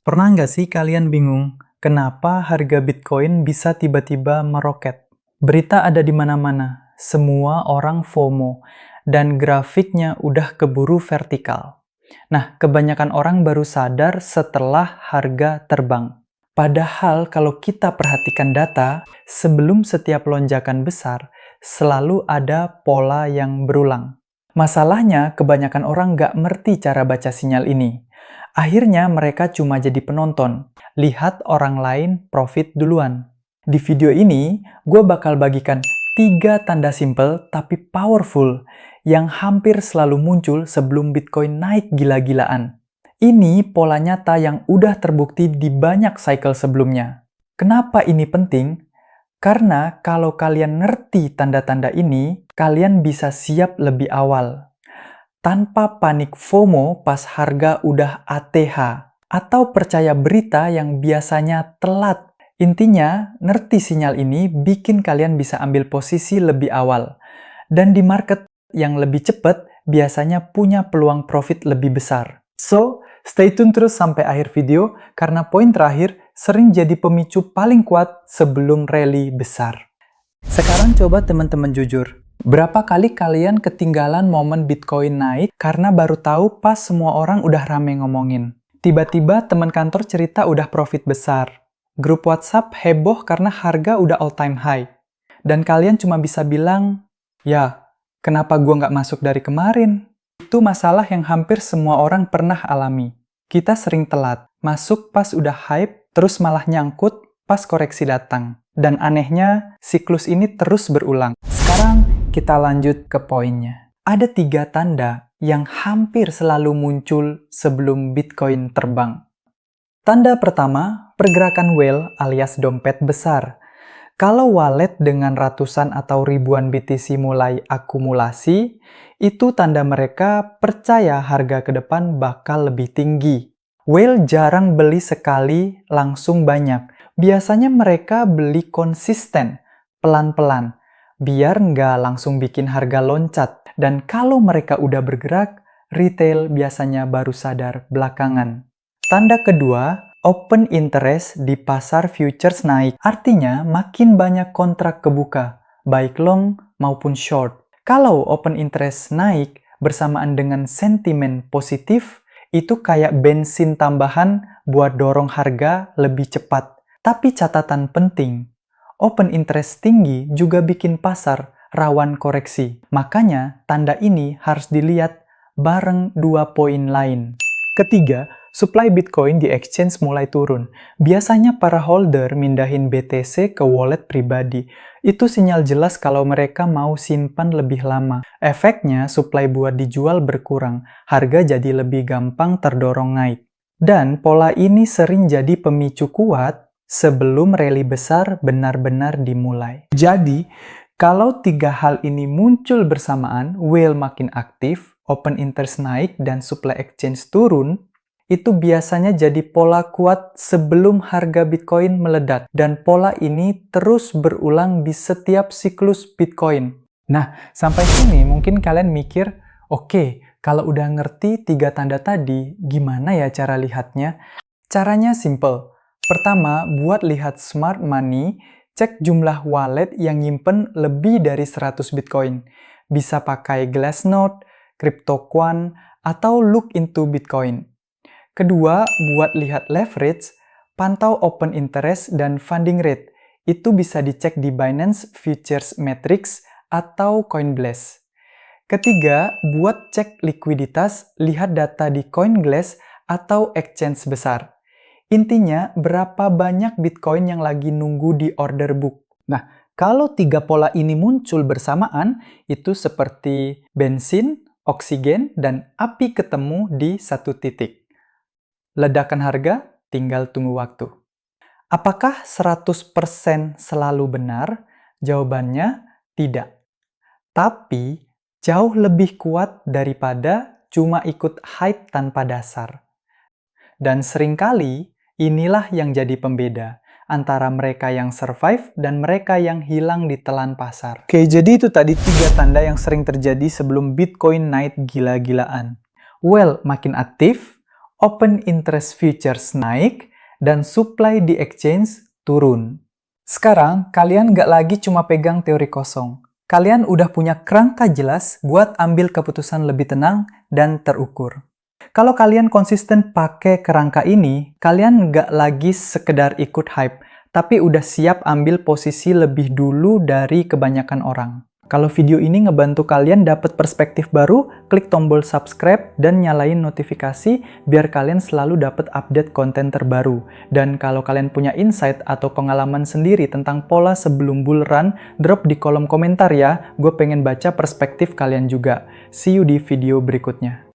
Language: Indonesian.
Pernah nggak sih kalian bingung kenapa harga Bitcoin bisa tiba-tiba meroket? Berita ada di mana-mana, semua orang FOMO, dan grafiknya udah keburu vertikal. Nah, kebanyakan orang baru sadar setelah harga terbang. Padahal kalau kita perhatikan data, sebelum setiap lonjakan besar, selalu ada pola yang berulang. Masalahnya, kebanyakan orang nggak ngerti cara baca sinyal ini. Akhirnya mereka cuma jadi penonton, lihat orang lain profit duluan. Di video ini, gue bakal bagikan 3 tanda simple tapi powerful yang hampir selalu muncul sebelum Bitcoin naik gila-gilaan. Ini pola nyata yang udah terbukti di banyak cycle sebelumnya. Kenapa ini penting? Karena kalau kalian ngerti tanda-tanda ini, kalian bisa siap lebih awal tanpa panik FOMO pas harga udah ATH, atau percaya berita yang biasanya telat. Intinya, ngerti sinyal ini bikin kalian bisa ambil posisi lebih awal. Dan di market yang lebih cepat, biasanya punya peluang profit lebih besar. So, stay tune terus sampai akhir video, karena poin terakhir sering jadi pemicu paling kuat sebelum rally besar. Sekarang coba teman-teman jujur. Berapa kali kalian ketinggalan momen Bitcoin naik karena baru tahu pas semua orang udah rame ngomongin? Tiba-tiba teman kantor cerita udah profit besar. Grup WhatsApp heboh karena harga udah all time high. Dan kalian cuma bisa bilang, ya, kenapa gua nggak masuk dari kemarin? Itu masalah yang hampir semua orang pernah alami. Kita sering telat, masuk pas udah hype, terus malah nyangkut pas koreksi datang. Dan anehnya, siklus ini terus berulang. Sekarang, kita lanjut ke poinnya. Ada 3 tanda yang hampir selalu muncul sebelum Bitcoin terbang. Tanda pertama, pergerakan whale alias dompet besar. Kalau wallet dengan ratusan atau ribuan BTC mulai akumulasi, itu tanda mereka percaya harga ke depan bakal lebih tinggi. Whale jarang beli sekali langsung banyak. Biasanya mereka beli konsisten, pelan-pelan, biar nggak langsung bikin harga loncat. Dan kalau mereka udah bergerak, retail biasanya baru sadar belakangan. Tanda kedua, open interest di pasar futures naik. Artinya makin banyak kontrak kebuka, baik long maupun short. Kalau open interest naik bersamaan dengan sentimen positif, itu kayak bensin tambahan buat dorong harga lebih cepat. Tapi catatan penting, open interest tinggi juga bikin pasar rawan koreksi. Makanya, tanda ini harus dilihat bareng 2 poin lain. Ketiga, supply Bitcoin di exchange mulai turun. Biasanya para holder mindahin BTC ke wallet pribadi. Itu sinyal jelas kalau mereka mau simpan lebih lama. Efeknya, supply buat dijual berkurang. Harga jadi lebih gampang terdorong naik. Dan pola ini sering jadi pemicu kuat sebelum rally besar benar-benar dimulai. Jadi, kalau 3 hal ini muncul bersamaan, whale makin aktif, open interest naik, dan supply exchange turun, itu biasanya jadi pola kuat sebelum harga Bitcoin meledak. Dan pola ini terus berulang di setiap siklus Bitcoin. Nah, sampai sini mungkin kalian mikir, oke, kalau udah ngerti 3 tanda tadi, gimana ya cara lihatnya? Caranya simple. Pertama, buat lihat smart money, cek jumlah wallet yang nyimpen lebih dari 100 Bitcoin. Bisa pakai Glassnode, CryptoQuant, atau look into Bitcoin. Kedua, buat lihat leverage, pantau open interest dan funding rate. Itu bisa dicek di Binance Futures Metrics atau Coinbase. Ketiga, buat cek likuiditas, lihat data di CoinGlass atau exchange besar. Intinya, berapa banyak Bitcoin yang lagi nunggu di order book. Nah, kalau 3 pola ini muncul bersamaan, itu seperti bensin, oksigen, dan api ketemu di satu titik. Ledakan harga, tinggal tunggu waktu. Apakah 100% selalu benar? Jawabannya tidak. Tapi, jauh lebih kuat daripada cuma ikut hype tanpa dasar. Dan seringkali, inilah yang jadi pembeda antara mereka yang survive dan mereka yang hilang di telan pasar. Oke, jadi itu tadi 3 tanda yang sering terjadi sebelum Bitcoin naik gila-gilaan. Well, makin aktif, open interest futures naik, dan supply di exchange turun. Sekarang, kalian nggak lagi cuma pegang teori kosong. Kalian udah punya kerangka jelas buat ambil keputusan lebih tenang dan terukur. Kalau kalian konsisten pakai kerangka ini, kalian nggak lagi sekedar ikut hype, tapi udah siap ambil posisi lebih dulu dari kebanyakan orang. Kalau video ini ngebantu kalian dapat perspektif baru, klik tombol subscribe dan nyalain notifikasi biar kalian selalu dapat update konten terbaru. Dan kalau kalian punya insight atau pengalaman sendiri tentang pola sebelum bull run, drop di kolom komentar ya. Gue pengen baca perspektif kalian juga. See you di video berikutnya.